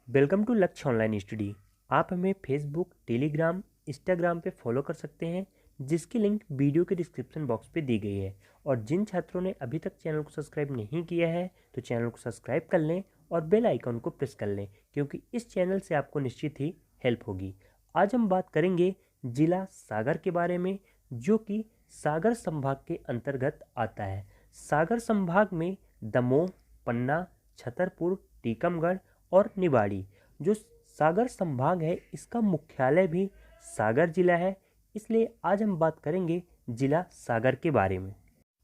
Welcome to लक्ष्य online study. आप हमें फेसबुक, टेलीग्राम, इंस्टाग्राम पे फॉलो कर सकते हैं, जिसकी लिंक वीडियो के डिस्क्रिप्शन बॉक्स पे दी गई है। और जिन छात्रों ने अभी तक चैनल को सब्सक्राइब नहीं किया है तो चैनल को सब्सक्राइब कर लें और बेल आइकन को प्रेस कर लें, क्योंकि इस चैनल से आपको निश्चित ही हेल्प होगी। आज हम बात करेंगे जिला सागर के बारे में, जो कि सागर संभाग के अंतर्गत आता है। सागर संभाग में दमोह, पन्ना, छतरपुर, टीकमगढ़ और निवाड़ी जो सागर संभाग है, इसका मुख्यालय भी सागर जिला है। इसलिए आज हम बात करेंगे जिला सागर के बारे में।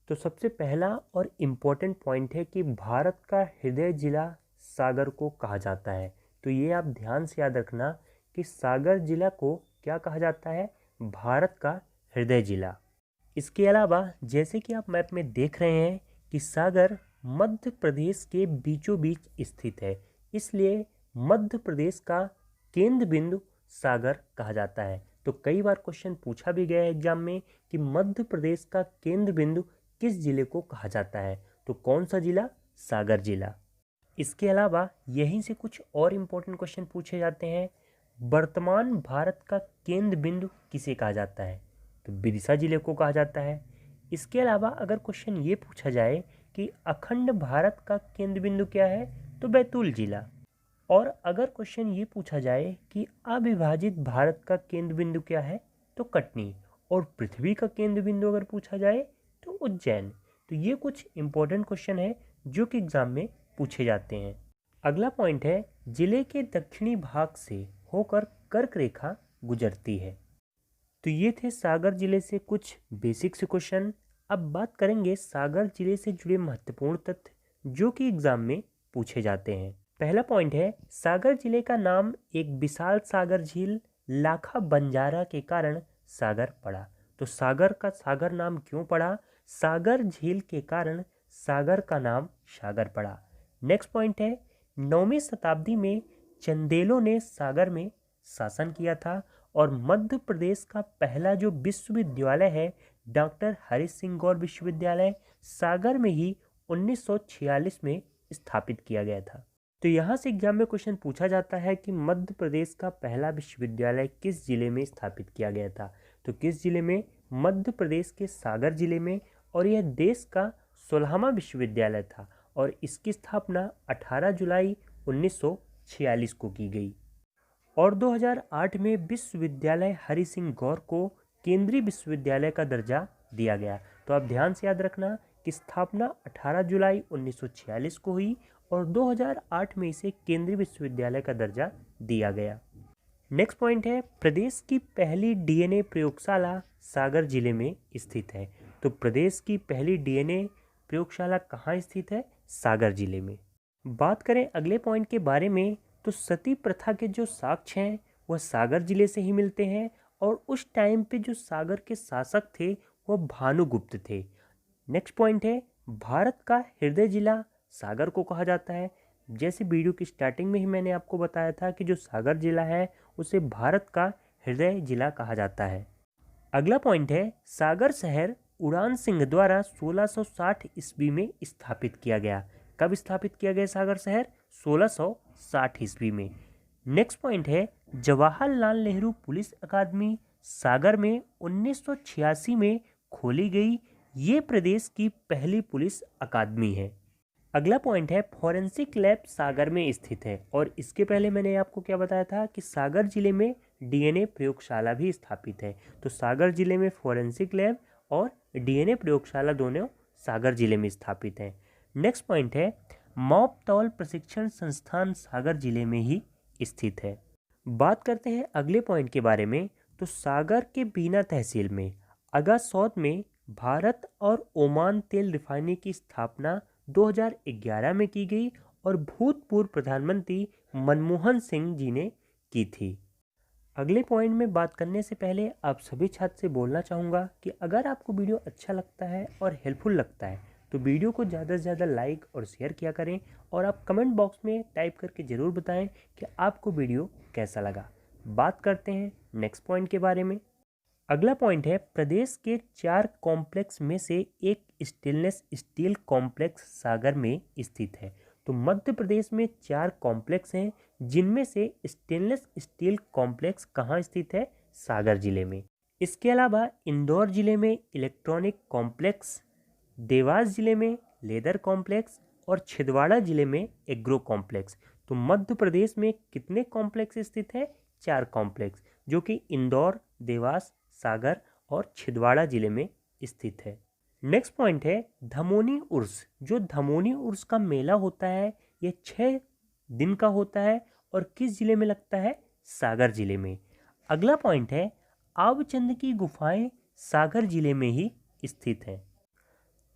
तो सबसे पहला और इम्पोर्टेंट पॉइंट है कि भारत का हृदय जिला सागर को कहा जाता है। तो ये आप ध्यान से याद रखना कि सागर जिला को क्या कहा जाता है, भारत का हृदय जिला। इसके अलावा जैसे कि आप मैप में देख रहे हैं कि सागर मध्य प्रदेश के बीचों बीच स्थित है, इसलिए मध्य प्रदेश का केंद्र बिंदु सागर कहा जाता है। तो कई बार क्वेश्चन पूछा भी गया है एग्जाम में कि मध्य प्रदेश का केंद्र बिंदु किस जिले को कहा जाता है, तो कौन सा जिला, सागर जिला। इसके अलावा यहीं से कुछ और इम्पोर्टेंट क्वेश्चन पूछे जाते हैं। वर्तमान भारत का केंद्र बिंदु किसे कहा जाता है, तो बिरसा जिले को कहा जाता है। इसके अलावा अगर क्वेश्चन ये पूछा जाए कि अखंड भारत का केंद्र बिंदु क्या है, तो बैतूल जिला। और अगर क्वेश्चन ये पूछा जाए कि अविभाजित भारत का केंद्र बिंदु क्या है, तो कटनी। और पृथ्वी का केंद्र बिंदु अगर पूछा जाए तो उज्जैन। तो ये कुछ इंपॉर्टेंट क्वेश्चन है जो कि एग्जाम में पूछे जाते हैं। अगला पॉइंट है, जिले के दक्षिणी भाग से होकर कर्क रेखा गुजरती है। तो ये थे सागर जिले से कुछ बेसिक से क्वेश्चन। अब बात करेंगे सागर जिले से जुड़े महत्वपूर्ण तथ्य जो कि एग्जाम में पूछे जाते हैं। पहला पॉइंट है, सागर जिले का नाम एक विशाल सागर झील लाखा बंजारा के कारण सागर पड़ा। तो सागर का सागर नाम क्यों पड़ा, सागर झील के कारण सागर का नाम सागर पड़ा। नेक्स्ट पॉइंट है, 9वीं शताब्दी में चंदेलों ने सागर में शासन किया था और मध्य प्रदेश का पहला जो विश्वविद्यालय है, डॉक्टर हरि सिंह गौर विश्वविद्यालय, सागर में ही 1946 में स्थापित किया गया था। तो यहाँ से एग्जाम में क्वेश्चन पूछा जाता है कि मध्य प्रदेश का पहला विश्वविद्यालय किस जिले में स्थापित किया गया था, तो किस जिले में, मध्य प्रदेश के सागर जिले में। और यह देश का 16वां विश्वविद्यालय था और इसकी स्थापना 18 जुलाई 1946 को की गई। और 2008 में विश्वविद्यालय हरि सिंह गौर को केंद्रीय विश्वविद्यालय का दर्जा दिया गया। तो आप ध्यान से याद रखना कि स्थापना 18 जुलाई 1946 को हुई और 2008 में इसे केंद्रीय विश्वविद्यालय का दर्जा दिया गया। नेक्स्ट पॉइंट है, प्रदेश की पहली डीएनए प्रयोगशाला सागर जिले में स्थित है। तो प्रदेश की पहली डीएनए प्रयोगशाला कहाँ स्थित है, सागर जिले में। बात करें अगले पॉइंट के बारे में, तो सती प्रथा के जो साक्ष्य हैं वह सागर जिले से ही मिलते हैं और उस टाइम पे जो सागर के शासक थे वह भानुगुप्त थे। नेक्स्ट पॉइंट है, भारत का हृदय जिला सागर को कहा जाता है। जैसे वीडियो की स्टार्टिंग में ही मैंने आपको बताया था कि जो सागर जिला है उसे भारत का हृदय जिला कहा जाता है। अगला पॉइंट है, सागर शहर उड़ान सिंह द्वारा 1660 ईस्वी में स्थापित किया गया। कब स्थापित किया गया सागर शहर, 1660 ईस्वी में। नेक्स्ट पॉइंट है, जवाहरलाल नेहरू पुलिस अकादमी सागर में 1986 में खोली गई। ये प्रदेश की पहली पुलिस अकादमी है। अगला पॉइंट है, फॉरेंसिक लैब सागर में स्थित है। और इसके पहले मैंने आपको क्या बताया था कि सागर जिले में डीएनए प्रयोगशाला भी स्थापित है। तो सागर जिले में फॉरेंसिक लैब और डीएनए प्रयोगशाला दोनों सागर जिले में स्थापित है। नेक्स्ट पॉइंट है, मॉप तौल प्रशिक्षण संस्थान सागर जिले में ही स्थित है। बात करते हैं अगले पॉइंट के बारे में, तो सागर के बीना तहसील में अगासौत में भारत और ओमान तेल रिफाइनरी की स्थापना 2011 में की गई और भूतपूर्व प्रधानमंत्री मनमोहन सिंह जी ने की थी। अगले पॉइंट में बात करने से पहले आप सभी छात्र से बोलना चाहूँगा कि अगर आपको वीडियो अच्छा लगता है और हेल्पफुल लगता है तो वीडियो को ज़्यादा से ज़्यादा लाइक और शेयर किया करें और आप कमेंट बॉक्स में टाइप करके ज़रूर बताएं कि आपको वीडियो कैसा लगा। बात करते हैं नेक्स्ट पॉइंट के बारे में। अगला पॉइंट है, प्रदेश के 4 कॉम्प्लेक्स में से एक स्टेनलेस स्टील कॉम्प्लेक्स सागर में स्थित है। तो मध्य प्रदेश में 4 कॉम्प्लेक्स हैं, जिनमें से स्टेनलेस स्टील कॉम्प्लेक्स कहाँ स्थित है? सागर जिले में। इसके अलावा इंदौर जिले में इलेक्ट्रॉनिक कॉम्प्लेक्स, देवास जिले में लेदर कॉम्प्लेक्स और छिंदवाड़ा जिले में एग्रो कॉम्प्लेक्स। तो मध्य प्रदेश में कितने कॉम्प्लेक्स स्थित है? 4 कॉम्प्लेक्स, जो कि इंदौर, देवास, सागर और छिंदवाड़ा जिले में स्थित है। नेक्स्ट पॉइंट है धमोनी उर्स। जो धमोनी उर्स का मेला होता है यह 6 दिन का होता है और किस जिले में लगता है? सागर जिले में। अगला पॉइंट है आवचंद की गुफाएं सागर जिले में ही स्थित है।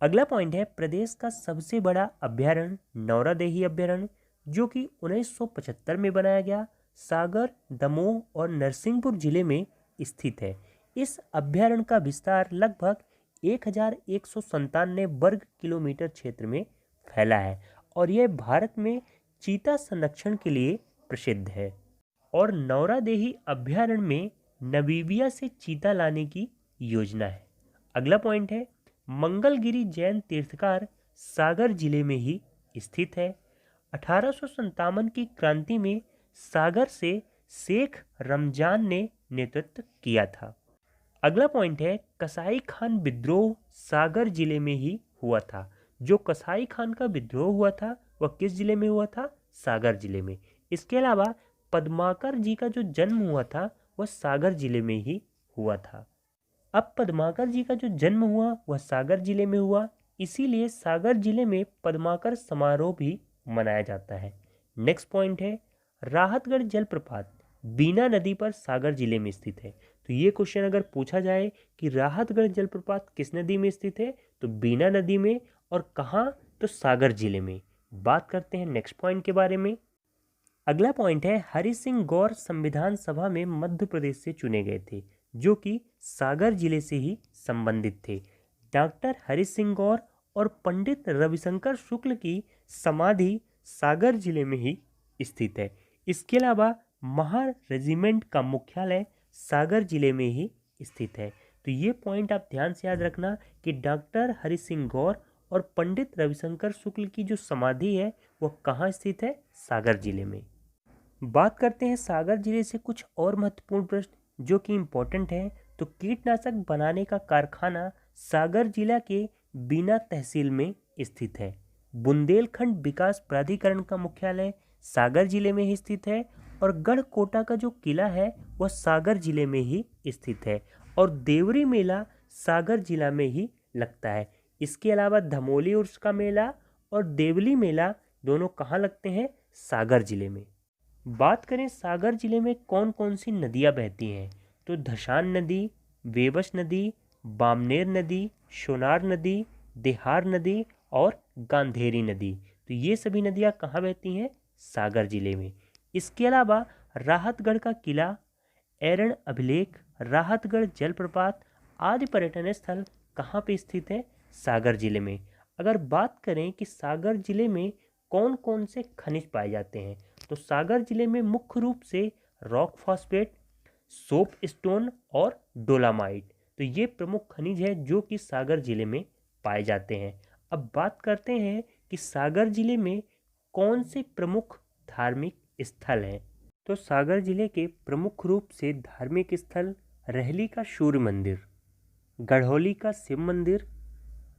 अगला पॉइंट है प्रदेश का सबसे बड़ा अभ्यारण्य नौरादेही अभ्यारण्य, जो कि 1975 में बनाया गया, सागर, दमोह और नरसिंहपुर जिले में स्थित है। इस अभ्यारण्य का विस्तार लगभग 1197 वर्ग किलोमीटर क्षेत्र में फैला है और यह भारत में चीता संरक्षण के लिए प्रसिद्ध है। और नौरादेही अभ्यारण्य में नामीबिया से चीता लाने की योजना है। अगला पॉइंट है मंगलगिरी जैन तीर्थकार सागर जिले में ही स्थित है। 1857 की क्रांति में सागर से शेख रमजान ने नेतृत्व किया था। अगला पॉइंट है कसाई खान विद्रोह सागर जिले में ही हुआ था। जो कसाई खान का विद्रोह हुआ था वह किस जिले में हुआ था? सागर जिले में। इसके अलावा पद्माकर जी का जो जन्म हुआ था वह सागर जिले में ही हुआ था। अब पद्माकर जी का जो जन्म हुआ वह सागर जिले में हुआ, इसीलिए सागर जिले में पद्माकर समारोह भी मनाया जाता है। नेक्स्ट पॉइंट है राहतगढ़ जलप्रपात बीना नदी पर सागर जिले में स्थित है। तो ये क्वेश्चन अगर पूछा जाए कि राहतगढ़ जलप्रपात किस नदी में स्थित है, तो बीना नदी में। और कहाँ? तो सागर जिले में। बात करते हैं नेक्स्ट पॉइंट के बारे में। अगला पॉइंट है हरि सिंह गौर संविधान सभा में मध्य प्रदेश से चुने गए थे, जो कि सागर जिले से ही संबंधित थे। डॉक्टर हरि सिंह गौर और पंडित रविशंकर शुक्ल की समाधि सागर जिले में ही स्थित है। इसके अलावा महा रेजिमेंट का मुख्यालय सागर जिले में ही स्थित है। तो ये पॉइंट आप ध्यान से याद रखना कि डॉक्टर हरि सिंह गौर और पंडित रविशंकर शुक्ल की जो समाधि है वो कहाँ स्थित है? सागर जिले में। बात करते हैं सागर जिले से कुछ और महत्वपूर्ण प्रश्न जो कि इम्पोर्टेंट हैं। तो कीटनाशक बनाने का कारखाना सागर जिला के बीना तहसील में स्थित है। बुंदेलखंड विकास प्राधिकरण का मुख्यालय सागर जिले में ही स्थित है और गढ़कोटा का जो किला है वह सागर जिले में ही स्थित है और देवरी मेला सागर जिला में ही लगता है। इसके अलावा धमोली उर्स का मेला और देवली मेला दोनों कहाँ लगते हैं? सागर जिले में। बात करें सागर जिले में कौन कौन सी नदियाँ बहती हैं, तो धशान नदी, वेवश नदी, बामनेर नदी, सोनार नदी, देहार नदी और गांधेरी नदी। तो ये सभी नदियाँ कहाँ बहती हैं? सागर जिले में। इसके अलावा राहतगढ़ का किला, एरण अभिलेख, राहतगढ़ जलप्रपात आदि पर्यटन स्थल कहाँ पे स्थित है? सागर जिले में। अगर बात करें कि सागर जिले में कौन कौन से खनिज पाए जाते हैं, तो सागर जिले में मुख्य रूप से रॉक फॉस्फेट, सोप स्टोन और डोलामाइट, तो ये प्रमुख खनिज है जो कि सागर जिले में पाए जाते हैं। अब बात करते हैं कि सागर जिले में कौन से प्रमुख धार्मिक स्थल हैं। तो सागर जिले के प्रमुख रूप से धार्मिक स्थल रहली का सूर्य मंदिर, गढ़ौली का शिव मंदिर,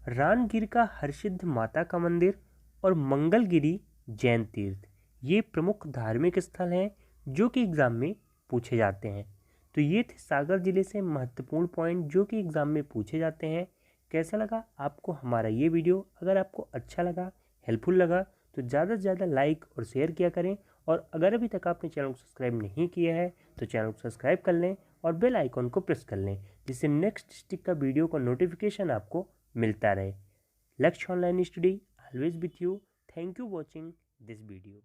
रानगिर का हरसिद्ध माता का मंदिर और मंगलगिरी जैन तीर्थ, ये प्रमुख धार्मिक स्थल हैं जो कि एग्ज़ाम में पूछे जाते हैं। तो ये थे सागर जिले से महत्वपूर्ण पॉइंट जो कि एग्ज़ाम में पूछे जाते हैं। कैसा लगा आपको हमारा ये वीडियो? अगर आपको अच्छा लगा, हेल्पफुल लगा, तो ज़्यादा से ज़्यादा लाइक और शेयर किया करें। और अगर अभी तक आपने चैनल को सब्सक्राइब नहीं किया है तो चैनल को सब्सक्राइब कर लें और बेल आइकॉन को प्रेस कर लें, जिससे नेक्स्ट डिस्ट्रिक्ट का वीडियो का नोटिफिकेशन आपको मिलता रहे। लक्ष्य online study always with you. Thank you watching this video.